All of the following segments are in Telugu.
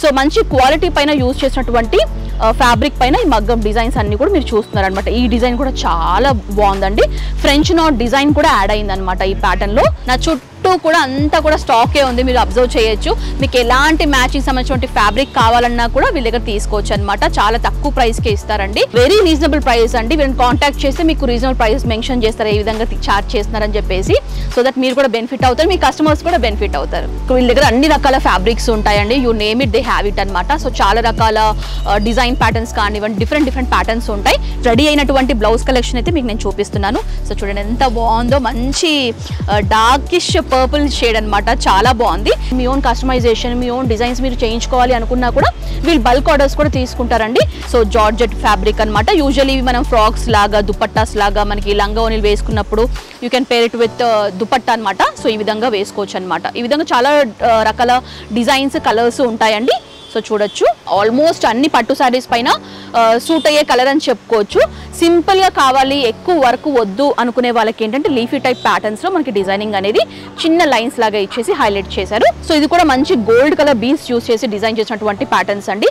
సో మంచి క్వాలిటీ పైన యూజ్ చేసినటువంటి ఫ్యాబ్రిక్ పైన ఈ మగ్గం డిజైన్స్ అన్ని కూడా మీరు చూస్తున్నారు అనమాట. ఈ డిజైన్ కూడా చాలా బాగుందండి. ఫ్రెంచ్ నాట్ డిజైన్ కూడా యాడ్ అయింది అనమాట ఈ ప్యాటర్న్ లో. నా చుట్టూ కూడా అంతా కూడా స్టాకే ఉంది, మీరు అబ్జర్వ్ చేయొచ్చు. మీకు ఎలాంటి మ్యాచింగ్ సంబంధించిన ఫ్యాబ్రిక్ కావాలన్నా కూడా వీళ్ళ దగ్గర తీసుకోవచ్చు అనమాట. చాలా తక్కువ ప్రైస్ కే ఇస్తారండి, వెరీ రీజనబుల్ ప్రైస్ అండి. వీళ్ళని కాంటాక్ట్ చేస్తే మీకు రీజనబుల్ ప్రైస్ మెన్షన్ చేస్తారు, ఏ విధంగా చార్జ్ చేస్తున్నారని చెప్పేసి. సో దట్ మీరు కూడా బెనిఫిట్ అవుతారు, మీ కస్టమర్స్ కూడా బెనిఫిట్ అవుతారు. వీళ్ళ దగ్గర అన్ని రకాల ఫ్యాబ్రిక్స్ ఉంటాయండి, you name it they have it అనమాట. సో చాలా రకాల డిజైన్ ప్యాటర్న్స్ కానివ్వండి, డిఫరెంట్ ప్యాటర్న్స్ ఉంటాయి. రెడీ అయినటువంటి బ్లౌజ్ కలెక్షన్ అయితే మీకు నేను చూపిస్తున్నాను. సో చూడండి ఎంత బాగుందో, మంచి డార్కిష్ పర్పుల్ షేడ్ అనమాట, చాలా బాగుంది. మీ ఓన్ కస్టమైజేషన్, మీ ఓన్ డిజైన్స్ మీరు చేయించుకోవాలి అనుకున్నా కూడా వీళ్ళు బల్క్ ఆర్డర్స్ కూడా తీసుకుంటారండి. సో జార్జెట్ ఫ్యాబ్రిక్ అనమాట. యూజువల్లీ మనం ఫ్రాక్స్ లాగా, దుపట్టాస్ లాగా, మనకి లంగా ఓనీలు వేసుకున్నప్పుడు you can pair it with dupatta అనమాట. సో ఈ విధంగా వేసుకోవచ్చు అనమాట. ఈ విధంగా చాలా రకాల డిజైన్స్, కలర్స్ ఉంటాయండి. సో చూడొచ్చు, ఆల్మోస్ట్ అన్ని పట్టు శారీస్ పైన సూట్ అయ్యే కలర్ అని చెప్పుకోవచ్చు. సింపుల్ గా కావాలి, ఎక్కువ వర్క్ వద్దు అనుకునే వాళ్ళకి ఏంటంటే లీఫీ టైప్ ప్యాటర్న్స్ లో మనకి డిజైనింగ్ అనేది చిన్న లైన్స్ లాగా ఇచ్చేసి హైలైట్ చేశారు. సో ఇది కూడా మంచి గోల్డ్ కలర్ బీడ్స్ యూస్ చేసి డిజైన్ చేసినటువంటి ప్యాటర్న్స్ అండి.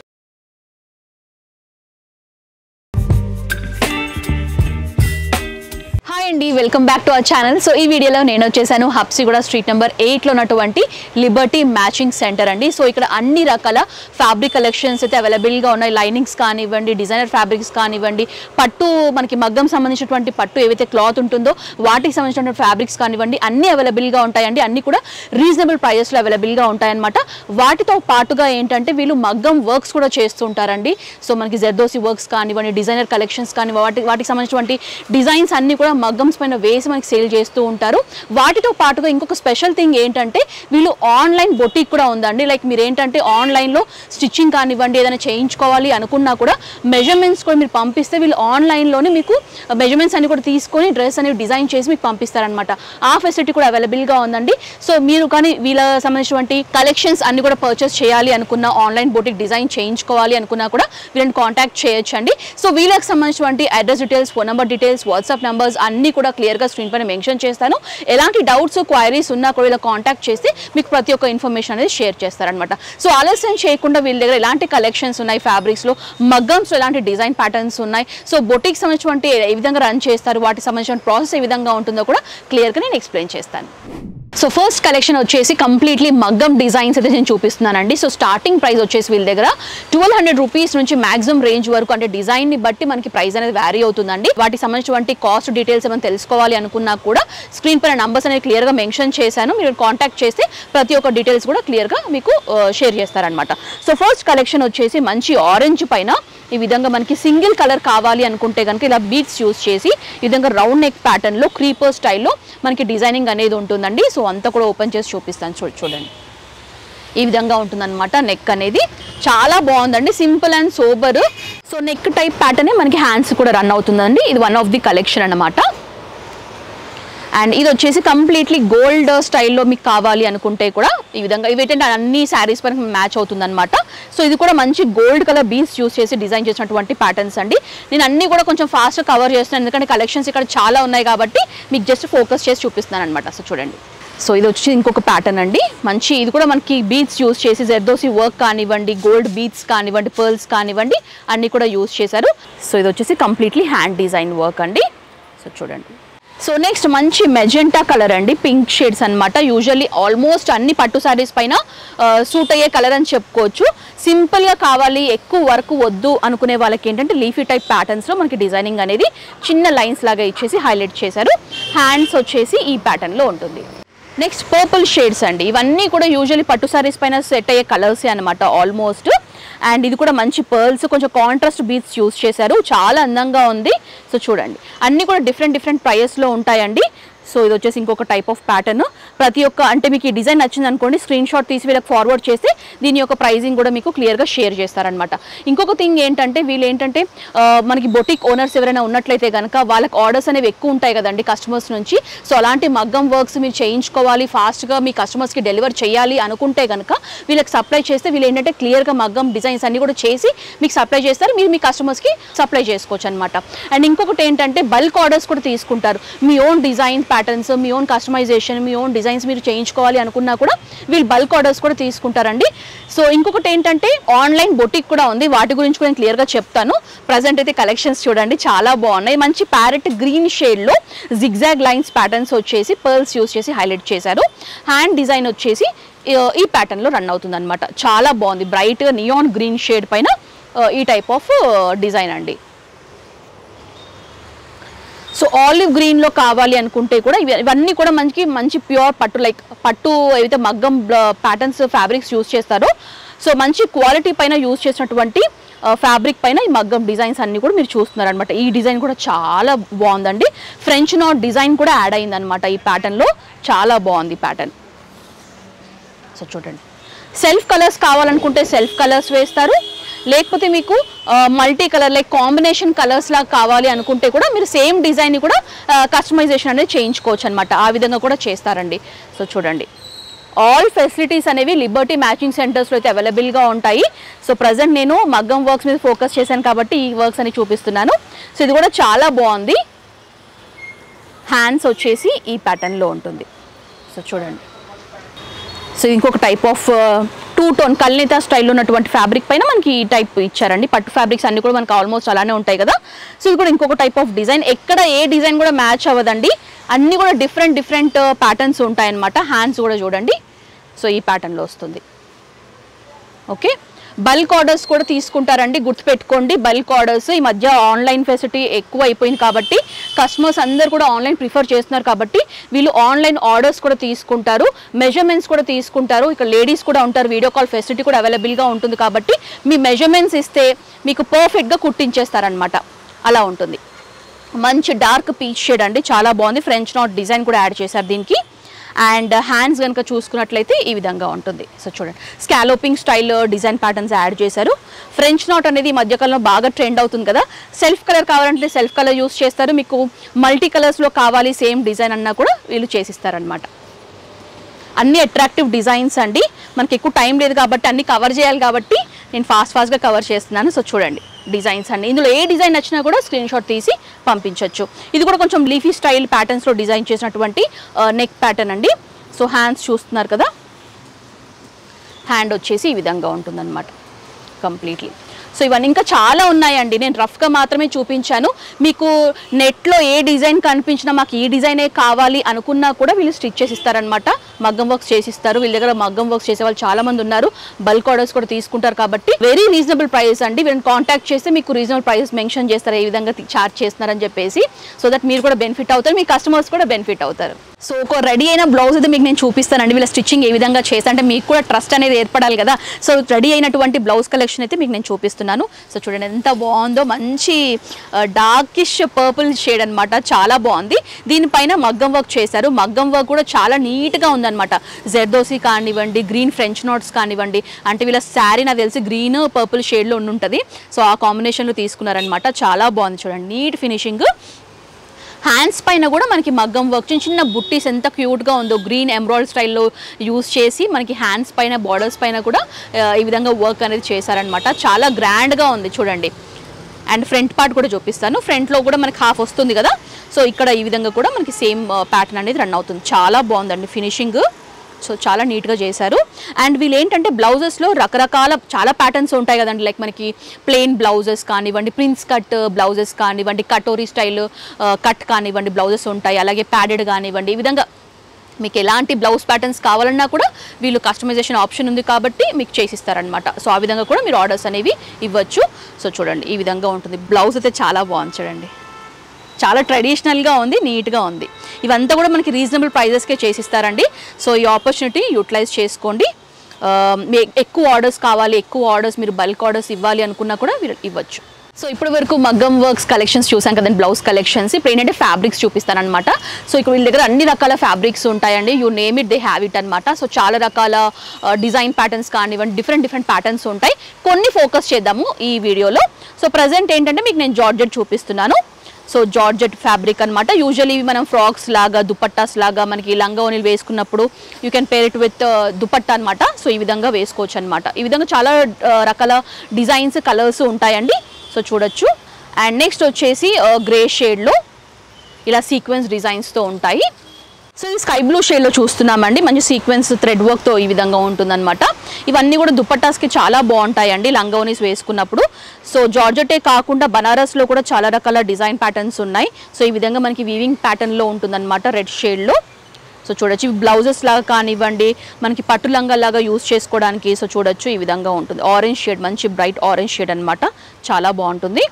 అండి, welcome back to our channel. So ఈ వీడియోలో నేను వచ్చేసాను హబ్సిగూడ స్ట్రీట్ నెంబర్ 8లో ఉన్నటువంటి లిబర్టీ మ్యాచింగ్ సెంటర్ అండి. సో ఇక్కడ అన్ని రకాల ఫ్యాబ్రిక్ కలెక్షన్స్ అయితే అవైలబుల్గా ఉన్నాయి. లైనింగ్స్ కానివ్వండి, డిజైనర్ ఫ్యాబ్రిక్స్ కానివ్వండి, పట్టు మనకి మగ్గం సంబంధించినటువంటి పట్టు ఏవైతే క్లాత్ ఉంటుందో వాటికి సంబంధించినటువంటి ఫ్యాబ్రిక్స్ కానివ్వండి, అన్ని అవైలబుల్గా ఉంటాయండి. అన్ని కూడా రీజనబుల్ ప్రైజెస్లో అవైలబుల్గా ఉంటాయన్నమాట. వాటితో పాటుగా ఏంటంటే వీళ్ళు మగ్గం వర్క్స్ కూడా చేస్తుంటారండి. సో మనకి జర్దోసి వర్క్స్ కానివ్వండి, డిజైనర్ కలెక్షన్స్ కానివ్వండి, వాటికి సంబంధించినటువంటి డిజైన్స్ అన్ని కూడా మగ్గమ్స్ పైన వేసి మనకి సేల్ చేస్తూ ఉంటారు. వాటితో పాటుగా ఇంకొక స్పెషల్ థింగ్ ఏంటంటే వీళ్ళు ఆన్లైన్ బొటిక్ కూడా ఉందండి. లైక్ మీరు ఏంటంటే ఆన్లైన్లో స్టిచ్చింగ్ కానివ్వండి, ఏదైనా చేయించుకోవాలి అనుకున్నా కూడా మెజర్మెంట్స్ కూడా మీరు పంపిస్తే వీళ్ళు ఆన్లైన్లోనే మీకు మెజర్మెంట్స్ అన్ని కూడా తీసుకొని డ్రెస్ అనేది డిజైన్ చేసి మీకు పంపిస్తారనమాట. ఆ ఫెసిలిటీ కూడా అవైలబుల్గా ఉందండి. సో మీరు కానీ వీళ్ళ సంబంధించినటువంటి కలెక్షన్స్ అన్ని కూడా పర్చేస్ చేయాలి అనుకున్న, ఆన్లైన్ బొటిక్ డిజైన్ చేయించుకోవాలి అనుకున్నా కూడా వీళ్ళని కాంటాక్ట్ చేయొచ్చండి. సో వీళ్ళకి సంబంధించినటువంటి address details, phone number details, WhatsApp numbers అన్ని కూడా క్లియర్గా స్క్రీన్ పైన మెన్షన్ చేస్తాను. ఎలాంటి డౌట్స్, క్వైరీస్ ఉన్నా కూడా ఇలా కాంటాక్ట్ చేసి మీకు ప్రతి ఒక్క ఇన్ఫర్మేషన్ అనేది షేర్ చేస్తారనమాట. సో ఆలస్యం చేయకుండా వీళ్ళ దగ్గర ఎలాంటి కలెక్షన్స్ ఉన్నాయి, ఫ్యాబ్రిక్స్లో మగ్గమ్స్లో ఎలాంటి డిజైన్ ప్యాటర్న్స్ ఉన్నాయి, సో బొటిక్ సంబంధించినటువంటి ఏ విధంగా రన్ చేస్తారు, వాటికి సంబంధించిన ప్రాసెస్ ఏ విధంగా ఉంటుందో కూడా క్లియర్గా నేను ఎక్స్ప్లెయిన్ చేస్తాను. సో ఫస్ట్ కలెక్షన్ వచ్చేసి కంప్లీట్లీ మగ్గం డిజైన్స్ అయితే నేను చూపిస్తున్నానండి. సో స్టార్టింగ్ ప్రైస్ వచ్చేసి వీళ్ళ దగ్గర 1200 రూపీస్ నుంచి మాక్సిమం రేంజ్ వరకు, అంటే డిజైన్ ని బట్టి మనకి ప్రైస్ అనేది వ్యారీ అవుతుందండి. వాటికి సంబంధించినటువంటి కాస్ట్ డీటెయిల్స్ ఏమైనా తెలుసుకోవాలి అనుకున్నా కూడా స్క్రీన్ పైన నంబర్స్ అనేది క్లియర్గా మెన్షన్ చేశాను. మీరు కాంటాక్ట్ చేస్తే ప్రతి ఒక్క డీటెయిల్స్ కూడా క్లియర్గా మీకు షేర్ చేస్తారనమాట. సో ఫస్ట్ కలెక్షన్ వచ్చేసి మంచి ఆరెంజ్ పైన ఈ విధంగా మనకి సింగిల్ కలర్ కావాలి అనుకుంటే కనుక ఇలా బీడ్స్ యూజ్ చేసి ఈ విధంగా రౌండ్ నెక్ ప్యాటర్న్లో క్రీపర్ స్టైల్లో మనకి డిజైనింగ్ అనేది ఉంటుందండి. సో అంతా కూడా ఓపెన్ చేసి చూపిస్తాను, చూడండి ఈ విధంగా ఉంటుందన్నమాట. నెక్ అనేది చాలా బాగుందండి, simple and sober. So neck type ప్యాటర్నే మనకి హ్యాండ్స్ కూడా రన్ అవుతుందండి. ఇది వన్ ఆఫ్ ది కలెక్షన్ అన్నమాట. అండ్ ఇది వచ్చేసి కంప్లీట్లీ గోల్డ్ స్టైల్లో మీకు కావాలి అనుకుంటే కూడా ఈ విధంగా, ఇవి ఏంటంటే అన్ని శారీస్ పైన మ్యాచ్ అవుతుందన్నమాట. సో ఇది కూడా మంచి గోల్డ్ కలర్ బీడ్స్ యూస్ చేసి డిజైన్ చేసినటువంటి ప్యాటర్న్స్ అండి. నేను అన్ని కూడా కొంచెం ఫాస్ట్గా కవర్ చేస్తున్నాను, ఎందుకంటే కలెక్షన్స్ ఇక్కడ చాలా ఉన్నాయి కాబట్టి మీకు జస్ట్ ఫోకస్ చేసి చూపిస్తున్నాను అనమాట. సో చూడండి, సో ఇది వచ్చి ఇంకొక ప్యాటర్న్ అండి. మంచి ఇది కూడా మనకి బీడ్స్ యూస్ చేసి జర్దోసి వర్క్ కానివ్వండి, గోల్డ్ బీడ్స్ కానివ్వండి, పర్ల్స్ కానివ్వండి అన్ని కూడా యూస్ చేశారు. సో ఇది వచ్చేసి కంప్లీట్లీ హ్యాండ్ డిజైన్ వర్క్ అండి. సో చూడండి. సో నెక్స్ట్ మంచి మెజెంటా కలర్ అండి, పింక్ షేడ్స్ అనమాట. యూజువల్లీ ఆల్మోస్ట్ అన్ని పట్టు శారీస్ పైన సూట్ అయ్యే కలర్ అని చెప్పుకోవచ్చు. సింపుల్గా కావాలి, ఎక్కువ వర్క్ వద్దు అనుకునే వాళ్ళకి ఏంటంటే లీఫీ టైప్ ప్యాటర్న్స్లో మనకి డిజైనింగ్ అనేది చిన్న లైన్స్ లాగా ఇచ్చేసి హైలైట్ చేశారు. హ్యాండ్స్ వచ్చేసి ఈ ప్యాటర్న్లో ఉంటుంది. నెక్స్ట్ పర్పుల్ షేడ్స్ అండి. ఇవన్నీ కూడా యూజువల్లీ పట్టు శారీస్ పైన సెట్ అయ్యే కలర్సే అనమాట ఆల్మోస్ట్. అండ్ ఇది కూడా మంచి పర్ల్స్, కొంచెం కాంట్రాస్ట్ బీడ్స్ యూస్ చేశారు, చాలా అందంగా ఉంది. సో చూడండి, అన్నీ కూడా డిఫరెంట్ ప్రైజెస్లో ఉంటాయండి. సో ఇది వచ్చేసి ఇంకొక టైప్ ఆఫ్ ప్యాటర్న్. ప్రతి ఒక్క, అంటే మీకు ఈ డిజైన్ నచ్చింది అనుకోండి, స్క్రీన్ షాట్ తీసి వీళ్ళకి ఫార్వర్డ్ చేస్తే దీని యొక్క ప్రైజింగ్ కూడా మీకు క్లియర్గా షేర్ చేస్తారనమాట. ఇంకొక థింగ్ ఏంటంటే వీళ్ళు ఏంటంటే మనకి బొటిక్ ఓనర్స్ ఎవరైనా ఉన్నట్లయితే కనుక వాళ్ళకి ఆర్డర్స్ అనేవి ఎక్కువ ఉంటాయి కదండి కస్టమర్స్ నుంచి. సో అలాంటి మగ్గం వర్క్స్ మీరు చేయించుకోవాలి, ఫాస్ట్గా మీ కస్టమర్స్కి డెలివర్ చేయాలి అనుకుంటే కనుక వీళ్ళకి సప్లై చేస్తే వీళ్ళు ఏంటంటే క్లియర్గా మగ్గం డిజైన్స్ అన్ని కూడా చేసి మీకు సప్లై చేస్తారు, మీరు మీ కస్టమర్స్కి సప్లై చేసుకోవచ్చు అనమాట. అండ్ ఇంకొకటి ఏంటంటే బల్క్ ఆర్డర్స్ కూడా తీసుకుంటారు. మీ ఓన్ డిజైన్ ప్యాటర్న్స్, మీ ఓన్ కస్టమైజేషన్, మీ ఓన్ డిజైన్స్ మీరు చేయించుకోవాలి అనుకున్నా కూడా వీళ్ళు బల్క్ ఆర్డర్స్ కూడా తీసుకుంటారండి. సో ఇంకొకటి ఏంటంటే ఆన్లైన్ బొటిక్ కూడా ఉంది, వాటి గురించి కూడా నేను క్లియర్గా చెప్తాను. ప్రజెంట్ అయితే కలెక్షన్స్ చూడండి చాలా బాగున్నాయి. మంచి ప్యారెట్ గ్రీన్ షేడ్లో జిగ్జాగ్ లైన్స్ ప్యాటర్న్స్ వచ్చేసి పర్ల్స్ యూస్ చేసి హైలైట్ చేశారు. హ్యాండ్ డిజైన్ వచ్చేసి ఈ ప్యాటర్న్లో రన్ అవుతుంది అనమాట. చాలా బాగుంది, బ్రైట్ నియాన్ గ్రీన్ షేడ్ పైన ఈ టైప్ ఆఫ్ డిజైన్ అండి. సో ఆలివ్ గ్రీన్లో కావాలి అనుకుంటే కూడా ఇవన్నీ కూడా మంచి ప్యూర్ పట్టు, లైక్ పట్టు ఏవైతే మగ్గం ప్యాటర్న్స్ ఫ్యాబ్రిక్స్ యూజ్ చేస్తారో సో మంచి క్వాలిటీ పైన యూజ్ చేసినటువంటి ఫ్యాబ్రిక్ పైన ఈ మగ్గం డిజైన్స్ అన్ని కూడా మీరు చూస్తున్నారు అనమాట. ఈ డిజైన్ కూడా చాలా బాగుందండి. ఫ్రెంచ్ నాట్ డిజైన్ కూడా యాడ్ అయింది అనమాట ఈ ప్యాటర్న్లో. చాలా బాగుంది ప్యాటర్న్. సో చూడండి, సెల్ఫ్ కలర్స్ కావాలనుకుంటే సెల్ఫ్ కలర్స్ వేస్తారు, లేకపోతే మీకు multi colour like combination colours లాగా కావాలి అనుకుంటే కూడా మీరు సేమ్ డిజైన్ని కూడా కస్టమైజేషన్ అనేది చేయించుకోవచ్చు అనమాట. ఆ విధంగా కూడా చేస్తారండి. సో చూడండి, ఆల్ ఫెసిలిటీస్ అనేవి లిబర్టీ మ్యాచింగ్ సెంటర్స్లో అయితే అవైలబుల్గా ఉంటాయి. సో ప్రజెంట్ నేను మగ్గం వర్క్స్ మీద ఫోకస్ చేశాను కాబట్టి ఈ వర్క్స్ అని చూపిస్తున్నాను. సో ఇది కూడా చాలా బాగుంది. హ్యాండ్స్ వచ్చేసి ఈ ప్యాటర్న్లో ఉంటుంది. సో చూడండి, సో ఇంకొక టైప్ ఆఫ్ టూ టోన్ కల్నేత స్టైల్లో ఉన్నటువంటి ఫ్యాబ్రిక్ పైన మనకి ఈ టైప్ ఇచ్చారండి. పట్టు ఫ్యాబ్రిక్స్ అన్ని కూడా మనకి ఆల్మోస్ట్ అలానే ఉంటాయి కదా. సో ఇది కూడా ఇంకొక టైప్ ఆఫ్ డిజైన్. ఎక్కడ ఏ డిజైన్ కూడా మ్యాచ్ అవ్వదండి, అన్నీ కూడా డిఫరెంట్ ప్యాటర్న్స్ ఉంటాయన్నమాట. హ్యాండ్స్ కూడా చూడండి, సో ఈ ప్యాటర్న్లో వస్తుంది. ఓకే, బల్క్ ఆర్డర్స్ కూడా తీసుకుంటారండి, గుర్తుపెట్టుకోండి. బల్క్ ఆర్డర్స్ ఈ మధ్య ఆన్లైన్ ఫెసిలిటీ ఎక్కువ అయిపోయింది కాబట్టి కస్టమర్స్ అందరు కూడా ఆన్లైన్ ప్రిఫర్ చేస్తున్నారు కాబట్టి వీళ్ళు ఆన్లైన్ ఆర్డర్స్ కూడా తీసుకుంటారు, మెజర్మెంట్స్ కూడా తీసుకుంటారు. ఇక్కడ లేడీస్ కూడా ఉంటారు, వీడియో కాల్ ఫెసిలిటీ కూడా అవైలబుల్గా ఉంటుంది కాబట్టి మీ మెజర్మెంట్స్ ఇస్తే మీకు పర్ఫెక్ట్గా కుట్టించేస్తారనమాట. అలా ఉంటుంది. మంచి డార్క్ పీచ్ షేడ్ అండి, చాలా బాగుంది. ఫ్రెంచ్ నాట్ డిజైన్ కూడా యాడ్ చేశారు దీనికి. అండ్ హ్యాండ్స్ కనుక చూసుకున్నట్లయితే ఈ విధంగా ఉంటుంది. సో చూడండి, స్కాలోపింగ్ స్టైల్ డిజైన్ ప్యాటర్న్స్ యాడ్ చేశారు. ఫ్రెంచ్ నాట్ అనేది ఈ మధ్యకాలంలో బాగా ట్రెండ్ అవుతుంది కదా. సెల్ఫ్ కలర్ కావాలంటే సెల్ఫ్ కలర్ యూస్ చేస్తారు, మీకు మల్టీ కలర్స్లో కావాలి సేమ్ డిజైన్ అన్నా కూడా వీళ్ళు చేసిస్తారనమాట. అన్ని అట్రాక్టివ్ డిజైన్స్ అండి. మనకి ఎక్కువ టైం లేదు కాబట్టి అన్ని కవర్ చేయాలి కాబట్టి నేను ఫాస్ట్గా కవర్ చేస్తున్నాను. సో చూడండి డిజైన్స్ అండి, ఇందులో ఏ డిజైన్ నచ్చినా కూడా స్క్రీన్ షాట్ తీసి పంపించవచ్చు. ఇది కూడా కొంచెం లీఫీ స్టైల్ ప్యాటర్న్స్లో డిజైన్ చేసినటువంటి నెక్ ప్యాటర్న్ అండి. సో హ్యాండ్స్ చూస్తున్నారు కదా, హ్యాండ్ వచ్చేసి ఈ విధంగా ఉంటుందన్నమాట కంప్లీట్లీ. సో ఇవన్నీ ఇంకా చాలా ఉన్నాయండి, నేను రఫ్గా మాత్రమే చూపించాను. మీకు నెట్లో ఏ డిజైన్ కనిపించినా మాకు ఈ డిజైనే కావాలి అనుకున్నా కూడా వీళ్ళు స్టిచ్ చేసి ఇస్తారనమాట. మగ్గం వర్క్స్ చేసిస్తారు. వీళ్ళ దగ్గర మగ్గం వర్క్స్ చేసే వాళ్ళు చాలా మంది ఉన్నారు, బల్క్ ఆర్డర్స్ కూడా తీసుకుంటారు కాబట్టి వెరీ రీజనబుల్ ప్రైస్ అండి. వీళ్ళని కాంటాక్ట్ చేస్తే మీకు రీజనబుల్ ప్రైస్ మెన్షన్ చేస్తారు, ఏ విధంగా ఛార్జ్ చేస్తున్నారని చెప్పేసి. సో దట్ మీరు కూడా బెనిఫిట్ అవుతారు, మీ కస్టమర్స్ కూడా బెనిఫిట్ అవుతారు. సో ఒక రెడీ అయిన బ్లౌజ్ అయితే మీకు నేను చూపిస్తానండి, వీళ్ళ స్టిచ్చింగ్ ఏ విధంగా చేస్తా అంటే మీకు కూడా ట్రస్ట్ అనేది ఏర్పడాలి కదా. సో రెడీ అయినటువంటి బ్లౌజ్ కలెక్షన్ అయితే మీకు నేను చూపిస్తున్నాను. సో చూడండి ఎంత బాగుందో, మంచి డార్కిష్ పర్పుల్ షేడ్ అనమాట, చాలా బాగుంది. దీనిపైన మగ్గం వర్క్ చేశారు. మగ్గం వర్క్ కూడా చాలా నీట్గా ఉందన్నమాట. జెర్దోసి కానివ్వండి, గ్రీన్ ఫ్రెంచ్ నోట్స్ కానివ్వండి, అంటే వీళ్ళ శారీ నాకు తెలిసి గ్రీన్ పర్పుల్ షేడ్లో ఉంటుంది. సో ఆ కాంబినేషన్లో తీసుకున్నారనమాట. చాలా బాగుంది చూడండి, నీట్ ఫినిషింగ్. హ్యాండ్స్ పైన కూడా మనకి మగ్గం వర్క్, చిన్న బుట్టీస్ ఎంత క్యూట్గా ఉందో గ్రీన్ ఎంబ్రాయిడరీ స్టైల్లో యూజ్ చేసి మనకి హ్యాండ్స్ పైన బార్డర్స్ పైన కూడా ఈ విధంగా వర్క్ అనేది చేశారనమాట. చాలా గ్రాండ్గా ఉంది చూడండి. అండ్ ఫ్రంట్ పార్ట్ కూడా చూపిస్తాను. ఫ్రంట్లో కూడా మనకి హాఫ్ వస్తుంది కదా, సో ఇక్కడ ఈ విధంగా కూడా మనకి సేమ్ ప్యాటర్న్ అనేది రన్ అవుతుంది. చాలా బాగుందండి ఫినిషింగ్. సో చాలా నీట్గా చేశారు. అండ్ వీళ్ళు ఏంటంటే బ్లౌజెస్లో రకరకాల చాలా ప్యాటర్న్స్ ఉంటాయి కదండి, లైక్ మనకి ప్లెయిన్ బ్లౌజెస్ కానివ్వండి, ప్రిన్స్ కట్ బ్లౌజెస్ కానివ్వండి, కటోరీ స్టైల్ కట్ కానివ్వండి బ్లౌజెస్ ఉంటాయి, అలాగే ప్యాడెడ్ కానివ్వండి. ఈ విధంగా మీకు ఎలాంటి బ్లౌజ్ ప్యాటర్న్స్ కావాలన్నా కూడా వీళ్ళు కస్టమైజేషన్ ఆప్షన్ ఉంది కాబట్టి మీకు చేసిస్తారనమాట. సో ఆ విధంగా కూడా మీరు ఆర్డర్స్ అనేవి ఇవ్వచ్చు. సో చూడండి ఈ విధంగా ఉంటుంది. బ్లౌజ్ అయితే చాలా బాగుంది చూడండి, చాలా ట్రెడిషనల్గా ఉంది, నీట్గా ఉంది. ఇవంతా కూడా మనకి రీజనబుల్ ప్రైజెస్కే చేసిస్తారండి. సో ఈ ఆపర్చునిటీ యూటిలైజ్ చేసుకోండి. ఎక్కువ ఆర్డర్స్ కావాలి, ఎక్కువ ఆర్డర్స్ మీరు బల్క్ ఆర్డర్స్ ఇవ్వాలి అనుకున్నా కూడా మీరు ఇవ్వచ్చు. సో ఇప్పటి వరకు మగ్గం వర్క్స్ కలెక్షన్స్ చూసాం కదండి, బ్లౌజ్ కలెక్షన్స్. ఇప్పుడు ఏంటంటే ఫ్యాబ్రిక్స్ చూపిస్తానమాట. సో ఇక్కడ వీళ్ళ దగ్గర అన్ని రకాల ఫ్యాబ్రిక్స్ ఉంటాయండి, you name it they have it అనమాట. సో చాలా రకాల డిజైన్ ప్యాటర్న్స్ కానివ్వండి, డిఫరెంట్ ప్యాటర్న్స్ ఉంటాయి. కొన్ని ఫోకస్ చేద్దాము ఈ వీడియోలో. సో ప్రజెంట్ ఏంటంటే మీకు నేను జార్జెట్ చూపిస్తున్నాను. సో జార్జెట్ ఫ్యాబ్రిక్ అనమాట. యూజువల్లీ మనం ఫ్రాక్స్ లాగా, దుపట్టాస్ లాగా మనకి లంగా ఓనీలు వేసుకున్నప్పుడు you can pair it with dupatta అనమాట. సో ఈ విధంగా వేసుకోవచ్చు అనమాట. ఈ విధంగా చాలా రకాల డిజైన్స్, కలర్స్ ఉంటాయండి. సో చూడొచ్చు. అండ్ నెక్స్ట్ వచ్చేసి గ్రే షేడ్లో ఇలా సీక్వెన్స్ డిజైన్స్తో ఉంటాయి. సో ఈ స్కై బ్లూ షేడ్లో చూస్తున్నామండి, మంచి సీక్వెన్స్ థ్రెడ్ వర్క్తో ఈ విధంగా ఉంటుందన్నమాట. ఇవన్నీ కూడా దుపట్టాస్కి చాలా బాగుంటాయండి లంగావోనీస్ వేసుకున్నప్పుడు. సో జార్జెటే కాకుండా బనారస్లో కూడా చాలా రకాల డిజైన్ ప్యాటర్న్స్ ఉన్నాయి. సో ఈ విధంగా మనకి వీవింగ్ ప్యాటర్న్లో ఉంటుందన్నమాట రెడ్ షేడ్లో. సో చూడొచ్చు బ్లౌజెస్ లాగా కానివ్వండి, మనకి పట్టు లంగాలాగా యూస్ చేసుకోవడానికి. సో చూడొచ్చు ఈ విధంగా ఉంటుంది. ఆరెంజ్ షేడ్, మంచి బ్రైట్ ఆరెంజ్ షేడ్ అనమాట, చాలా బాగుంటుంది.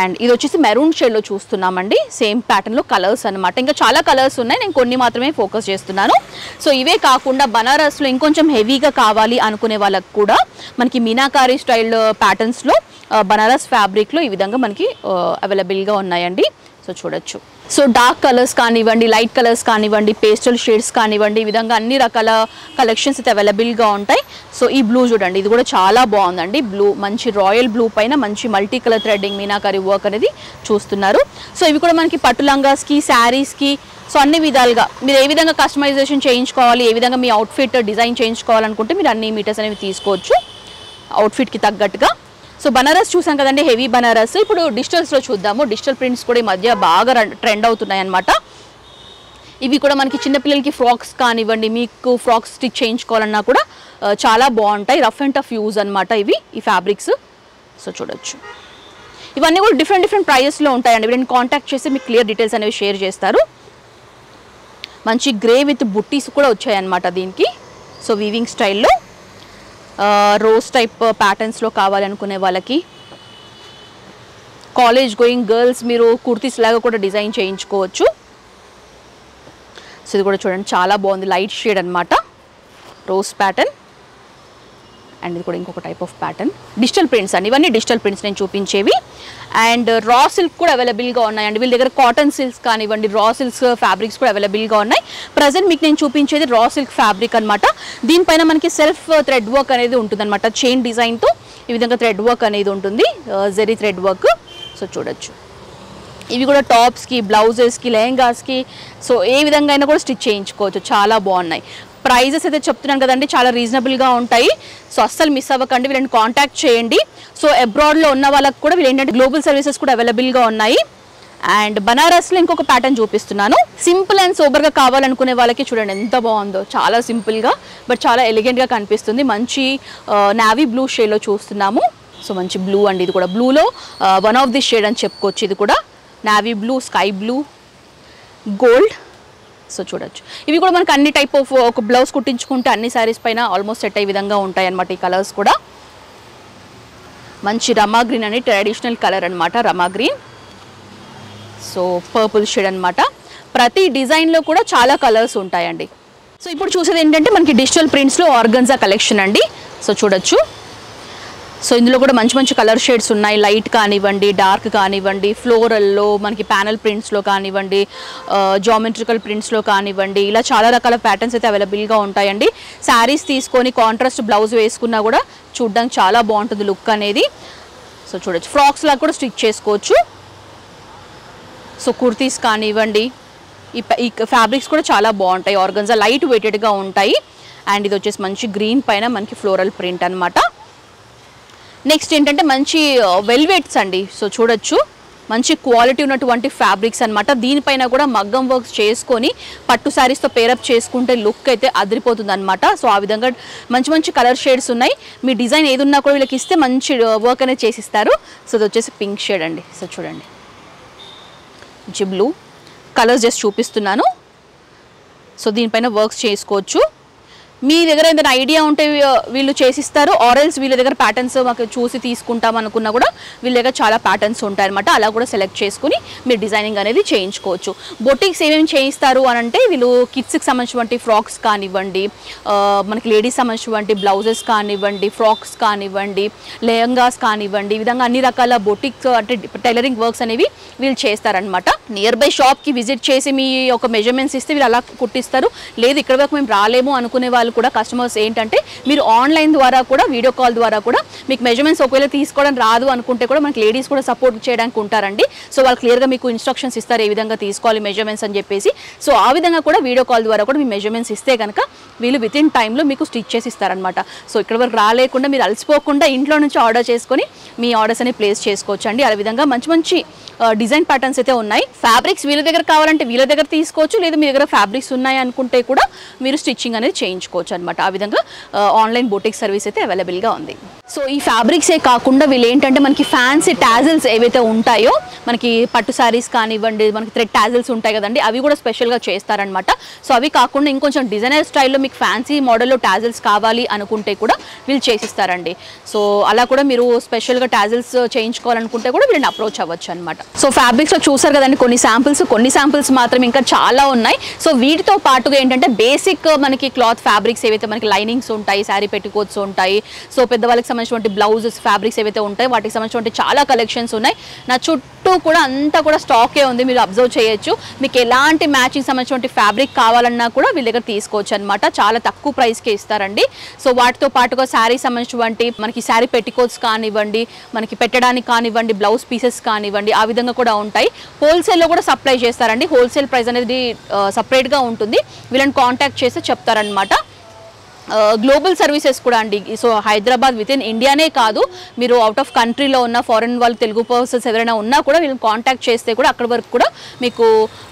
అండ్ ఇది వచ్చేసి మెరూన్ షేడ్లో చూస్తున్నామండి, సేమ్ ప్యాటర్న్లో కలర్స్ అనమాట. ఇంకా చాలా కలర్స్ ఉన్నాయి, నేను కొన్ని మాత్రమే ఫోకస్ చేస్తున్నాను. సో ఇవే కాకుండా బనారస్లో ఇంకొంచెం హెవీగా కావాలి అనుకునే వాళ్ళకు కూడా మనకి మీనాకారి స్టైల్ ప్యాటర్న్స్లో బనారస్ ఫ్యాబ్రిక్లో ఈ విధంగా మనకి అవైలబుల్గా ఉన్నాయండి. సో చూడొచ్చు. సో డార్క్ కలర్స్ కానివ్వండి, లైట్ కలర్స్ కానివ్వండి, పేస్టల్ షేడ్స్ కానివ్వండి, ఈ విధంగా అన్ని రకాల కలెక్షన్స్ అయితే అవైలబుల్గా ఉంటాయి. సో ఈ బ్లూ చూడండి, ఇది కూడా చాలా బాగుందండి. బ్లూ మంచి రాయల్ బ్లూ పైన మంచి multi colour threading meenakari work అనేది చూస్తున్నారు. సో ఇవి కూడా మనకి పట్టు లంగాస్కి, శారీస్కి, సో అన్ని విధాలుగా మీరు ఏ విధంగా కస్టమైజేషన్ చేయించుకోవాలి, ఏ విధంగా మీ అవుట్ఫిట్ డిజైన్ చేయించుకోవాలనుకుంటే మీరు అన్ని మీటర్స్ అనేవి తీసుకోవచ్చు అవుట్ఫిట్కి తగ్గట్టుగా. సో బనారస్ చూసాం కదండి, హెవీ బనారస్. ఇప్పుడు డిజిటల్స్లో చూద్దాము. డిజిటల్ ప్రింట్స్ కూడా ఈ మధ్య బాగా ట్రెండ్ అవుతున్నాయి అన్నమాట. ఇవి కూడా మనకి చిన్నపిల్లలకి ఫ్రాక్స్ కానివ్వండి, మీకు ఫ్రాక్స్ స్టిచ్ చేయించుకోవాలన్నా కూడా చాలా బాగుంటాయి. రఫ్ అండ్ టఫ్ యూజ్ అనమాట ఇవి, ఈ ఫ్యాబ్రిక్స్. సో చూడొచ్చు, ఇవన్నీ కూడా డిఫరెంట్ ప్రైజెస్లో ఉంటాయండి. వీళ్ళని కాంటాక్ట్ చేసి మీకు క్లియర్ డీటెయిల్స్ అనేవి షేర్ చేస్తారు. మంచి గ్రే విత్ బుట్టీస్ కూడా వచ్చాయన్నమాట దీనికి. సో వీవింగ్ స్టైల్లో రోజ్ టైప్ ప్యాటర్న్స్లో కావాలనుకునే వాళ్ళకి, కాలేజ్ గోయింగ్ గర్ల్స్ మీరు కుర్తీస్ లాగా కూడా డిజైన్ చేయించుకోవచ్చు. సో ఇది కూడా చూడండి, చాలా బాగుంది. లైట్ షేడ్ అనమాట, రోజ్ ప్యాటర్న్. అండ్ ఇది కూడా ఇంకొక type of pattern. Digital prints అండి, ఇవన్నీ డిజిటల్ ప్రింట్స్ నేను చూపించేవి. అండ్ రా సిల్క్ కూడా అవైలబుల్గా ఉన్నాయండి. వీళ్ళ దగ్గర కాటన్ సిల్క్స్ కానివ్వండి, రా సిల్క్స్ ఫ్యాబ్రిక్స్ కూడా అవైలబుల్గా ఉన్నాయి. ప్రజెంట్ మీకు నేను చూపించేది రా సిల్క్ ఫ్యాబ్రిక్ అనమాట. దీనిపైన మనకి సెల్ఫ్ థ్రెడ్ వర్క్ అనేది ఉంటుంది అనమాట. చైన్ డిజైన్తో ఈ విధంగా థ్రెడ్ వర్క్ అనేది ఉంటుంది, జెరీ థ్రెడ్ వర్క్. సో చూడొచ్చు, ఇవి కూడా టాప్స్కి, బ్లౌజెస్కి, లెహంగాస్కి, సో ఏ విధంగా అయినా కూడా స్టిచ్ చేయించుకోవచ్చు. చాలా బాగున్నాయి. ప్రైజెస్ అయితే చెప్తున్నాను కదండి, చాలా రీజనబుల్గా ఉంటాయి. సో అస్సలు మిస్ అవ్వకండి, వీళ్ళని కాంటాక్ట్ చేయండి. సో అబ్రాడ్లో ఉన్న వాళ్ళకి కూడా వీళ్ళు ఏంటంటే గ్లోబల్ సర్వీసెస్ కూడా అవైలబుల్గా ఉన్నాయి. అండ్ బనారస్లో ఇంకొక ప్యాటర్న్ చూపిస్తున్నాను. సింపుల్ అండ్ సోబర్గా కావాలనుకునే వాళ్ళకి చూడండి ఎంత బాగుందో, చాలా సింపుల్గా బట్ చాలా ఎలిగెంట్గా కనిపిస్తుంది. మంచి నావీ బ్లూ షేడ్లో చూస్తున్నాము. సో మంచి బ్లూ అండి, ఇది కూడా బ్లూలో వన్ ఆఫ్ ది షేడ్ అని చెప్పుకోవచ్చు. ఇది కూడా navy blue, sky blue, gold. So చూడొచ్చు, ఇవి కూడా మనకు అన్ని టైప్ ఆఫ్ ఒక బ్లౌజ్ కుట్టించుకుంటే అన్ని శారీస్ పైన ఆల్మోస్ట్ సెట్ అయ్యే విధంగా ఉంటాయి అన్నమాట. ఈ కలర్స్ కూడా మంచి రమా గ్రీన్ అని ట్రెడిషనల్ కలర్ అనమాట, రమా గ్రీన్. సో పర్పుల్ షేడ్ అనమాట. ప్రతి డిజైన్లో కూడా చాలా కలర్స్ ఉంటాయండి. సో ఇప్పుడు చూసేది ఏంటంటే మనకి డిజిటల్ ప్రింట్స్లో ఆర్గన్జా కలెక్షన్ అండి. సో చూడొచ్చు, సో ఇందులో కూడా మంచి కలర్ షేడ్స్ ఉన్నాయి. లైట్ కానివ్వండి, డార్క్ కానివ్వండి, ఫ్లోరల్లో మనకి ప్యానల్ ప్రింట్స్లో కానివ్వండి, జామెట్రికల్ ప్రింట్స్లో కానివ్వండి, ఇలా చాలా రకాల ప్యాటర్న్స్ అయితే అవైలబుల్గా ఉంటాయండి. శారీస్ తీసుకొని కాంట్రాస్ట్ బ్లౌజ్ వేసుకున్నా కూడా చూడడానికి చాలా బాగుంటుంది లుక్ అనేది. సో చూడొచ్చు, ఫ్రాక్స్ లాగా కూడా స్టిచ్ చేసుకోవచ్చు. సో కుర్తీస్ కానివ్వండి, ఈ ఫ్యాబ్రిక్స్ కూడా చాలా బాగుంటాయి. ఆర్గన్జా లైట్ వెయిటెడ్గా ఉంటాయి. అండ్ ఇది వచ్చేసి మంచి గ్రీన్ పైన మనకి ఫ్లోరల్ ప్రింట్ అనమాట. నెక్స్ట్ ఏంటంటే మంచి వెల్వెట్స్ అండి. సో చూడొచ్చు, మంచి క్వాలిటీ ఉన్నటువంటి ఫ్యాబ్రిక్స్ అనమాట. దీనిపైన కూడా మగ్గం వర్క్స్ చేసుకొని పట్టు శారీస్తో పేరప్ చేసుకుంటే లుక్ అయితే అదిరిపోతుంది అనమాట. సో ఆ విధంగా మంచి కలర్ షేడ్స్ ఉన్నాయి. మీ డిజైన్ ఏది ఉన్నా కూడా వీళ్ళకి ఇస్తే మంచి వర్క్ అనేది చేసిస్తారు. సో ఇది వచ్చేసి పింక్ షేడ్ అండి. సో చూడండి, మంచి బ్లూ కలర్స్ జస్ట్ చూపిస్తున్నాను. సో దీనిపైన వర్క్స్ చేసుకోవచ్చు. మీ దగ్గర ఏదైనా ఐడియా ఉంటే వీళ్ళు చేసిస్తారు, ఆర్ఎల్స్ వీళ్ళ దగ్గర ప్యాటర్న్స్ మాకు చూసి తీసుకుంటాం అనుకున్నా కూడా వీళ్ళ దగ్గర చాలా ప్యాటర్న్స్ ఉంటాయన్నమాట. అలా కూడా సెలెక్ట్ చేసుకుని మీరు డిజైనింగ్ అనేది చేయించుకోవచ్చు. బొటిక్స్ ఏమేమి చేయిస్తారు అని అంటే వీళ్ళు కిడ్స్కి సంబంధించినటువంటి ఫ్రాక్స్ కానివ్వండి, మనకి లేడీస్ సంబంధించినటువంటి బ్లౌజెస్ కానివ్వండి, ఫ్రాక్స్ కానివ్వండి, లెహంగాస్ కానివ్వండి, ఈ విధంగా అన్ని రకాల బొటిక్స్ అంటే టైలరింగ్ వర్క్స్ అనేవి వీళ్ళు చేస్తారనమాట. నియర్ బై షాప్కి విజిట్ చేసి మీ ఒక మెజర్మెంట్స్ ఇస్తే వీళ్ళు అలా కుట్టిస్తారు. లేదు ఇక్కడ వరకు మేము రాలేము అనుకునే వాళ్ళు పిల్లలు కూడా కస్టమర్స్ ఏంటంటే మీరు ఆన్లైన్ ద్వారా కూడా వీడియో కాల్ ద్వారా కూడా మీకు మెజర్మెంట్స్ ఒకవేళ తీసుకోవడం రాదు అనుకుంటే కూడా మనకి లేడీస్ కూడా సపోర్ట్ చేయడానికి ఉంటారండి. సో వాళ్ళు క్లియర్గా మీకు ఇన్స్ట్రక్షన్స్ ఇస్తారు ఏ విధంగా తీసుకోవాలి మెజర్మెంట్స్ అని చెప్పేసి. సో ఆ విధంగా కూడా వీడియో కాల్ ద్వారా కూడా మీ మెజర్మెంట్స్ ఇస్తే కనుక వీళ్ళు విత్ ఇన్ టైంలో మీకు స్టిచ్ చేసి ఇస్తారనమాట. సో ఇక్కడ వరకు రాలేకుండా మీరు అలసిపోకుండా ఇంట్లో నుంచి ఆర్డర్ చేసుకొని మీ ఆర్డర్స్ అని ప్లేస్ చేసుకోవచ్చు అండి. ఆ విధంగా మంచి మంచి డిజైన్ ప్యాటర్న్స్ అయితే ఉన్నాయి. ఫ్యాబ్రిక్స్ వీళ్ళ దగ్గర కావాలంటే వీళ్ళ దగ్గర తీసుకోవచ్చు, లేదా మీ దగ్గర ఫ్యాబ్రిక్స్ ఉన్నాయి అనుకుంటే కూడా మీరు స్టిచ్చింగ్ అనేది చేయించుకోవచ్చు అనమాట. ఆ విధంగా ఆన్లైన్ బొటిక్ సర్వీస్ అయితే అవైలబుల్గా ఉంది. సో ఈ ఫ్యాబ్రిక్సే కాకుండా వీళ్ళు ఏంటంటే మనకి ఫ్యాన్సీ టాజిల్స్ ఏవైతే ఉంటాయో మనకి పట్టు శారీస్ కానివ్వండి, మనకి థ్రెడ్ టాజిల్స్ ఉంటాయి కదండి, అవి కూడా స్పెషల్గా చేస్తారనమాట. సో అవి కాకుండా ఇంకొంచెం డిజైనర్ స్టైల్లో మీకు ఫ్యాన్సీ మోడల్లో టాజిల్స్ కావాలి అనుకుంటే కూడా వీళ్ళు చేసిస్తారండి. సో అలా కూడా మీరు స్పెషల్గా టాజిల్స్ చేయించుకోవాలనుకుంటే కూడా వీళ్ళని అప్రోచ్ అవ్వచ్చు అనమాట. సో ఫ్యాబ్రిక్స్లో చూసారు కదండి కొన్ని శాంపిల్స్ మాత్రం ఇంకా చాలా ఉన్నాయి. సో వీటితో పాటుగా ఏంటంటే బేసిక్ మనకి క్లాత్ ఫ్యాబ్రిక్స్ ఏవైతే మనకి లైనింగ్స్ ఉంటాయి, శారీ పెట్టికోట్స్ ఉంటాయి, సో పెద్దవాళ్ళకి సంబంధించిన బ్లౌజెస్ ఫ్యాబ్రిక్స్ ఏవైతే ఉంటాయి వాటికి సంబంధించిన చాలా కలెక్షన్స్ ఉన్నాయి. నా చుట్టూ కూడా అంతా కూడా స్టాకే ఉంది, మీరు అబ్జర్వ్ చేయొచ్చు. మీకు ఎలాంటి మ్యాచింగ్ సంబంధించిన ఫ్యాబ్రిక్ కావాలన్నా కూడా వీళ్ళ దగ్గర తీసుకోవచ్చు అనమాట. చాలా తక్కువ ప్రైస్కే ఇస్తారండి. సో వాటితో పాటుగా శారీ సంబంధించినటువంటి మనకి శారీ పెట్టికోట్స్ కానివ్వండి, మనకి పెట్టడానికి కానివ్వండి, బ్లౌజ్ పీసెస్ కానివ్వండి, ఆ విధంగా కూడా ఉంటాయి. హోల్సేల్లో కూడా సప్లై చేస్తారండి. హోల్సేల్ ప్రైస్ అనేది సపరేట్గా ఉంటుంది. వీళ్ళని కాంటాక్ట్ చేస్తే చెప్తారనమాట. గ్లోబల్ సర్వీసెస్ కూడా అండి. సో హైదరాబాద్ విత్ ఇన్ ఇండియానే కాదు, మీరు అవుట్ ఆఫ్ కంట్రీలో ఉన్న ఫారెన్ వాళ్ళు తెలుగు పర్సన్స్ ఎవరైనా ఉన్నా కూడా వీళ్ళని కాంటాక్ట్ చేస్తే కూడా అక్కడ వరకు కూడా మీకు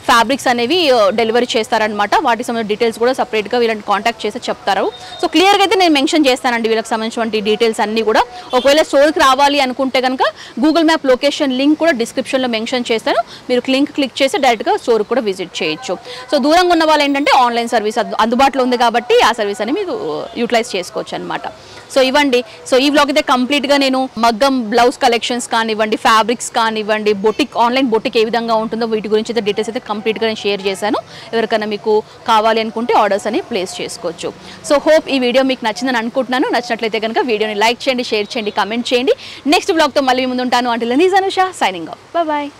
ఫ్యాబ్రిక్స్ అనేవి డెలివరీ చేస్తారనమాట. వాటికి సంబంధించిన డీటెయిల్స్ కూడా సపరేట్గా వీళ్ళని కాంటాక్ట్ చేస్తే చెప్తారు. సో క్లియర్గా అయితే నేను మెన్షన్ చేస్తానండి వీళ్ళకి సంబంధించిన డీటెయిల్స్ అన్నీ కూడా. ఒకవేళ స్టోర్కి రావాలి అనుకుంటే కనుక గూగుల్ మ్యాప్ లొకేషన్ లింక్ కూడా డిస్క్రిప్షన్లో మెన్షన్ చేస్తాను. మీరు లింక్ క్లిక్ చేసి డైరెక్ట్గా స్టోర్కి కూడా విజిట్ చేయొచ్చు. సో దూరంగా ఉన్న వాళ్ళు ఏంటంటే ఆన్లైన్ సర్వీస్ అందుబాటులో ఉంది కాబట్టి ఆ సర్వీస్ అని మీరు యూటిలైజ్ చేసుకోవచ్చు అనమాట. సో ఇవ్వండి. సో ఈ వ్లాగ్ అయితే కంప్లీట్గా నేను మగ్గం బ్లౌజ్ కలెక్షన్స్ కానివ్వండి, ఫ్యాబ్రిక్స్ కానివ్వండి, బొటిక్ ఆన్లైన్ బొటిక్ ఏ విధంగా ఉంటుందో వీటి గురించి అయితే డీటెయిల్స్ అయితే కంప్లీట్గా నేను షేర్ చేశాను. ఎవరికైనా మీకు కావాలి అనుకుంటే ఆర్డర్స్ అని ప్లేస్ చేసుకోవచ్చు. సో హోప్ ఈ వీడియో మీకు నచ్చిందని అనుకుంటున్నాను. నచ్చినట్లయితే కనుక వీడియోని లైక్ చేయండి, షేర్ చేయండి, కమెంట్ చేయండి. నెక్స్ట్ వ్లాగ్తో మళ్ళీ ముందు ఉంటాను. అంటే నిజానుష సైనింగ్ ఆఫ్. బాయ్.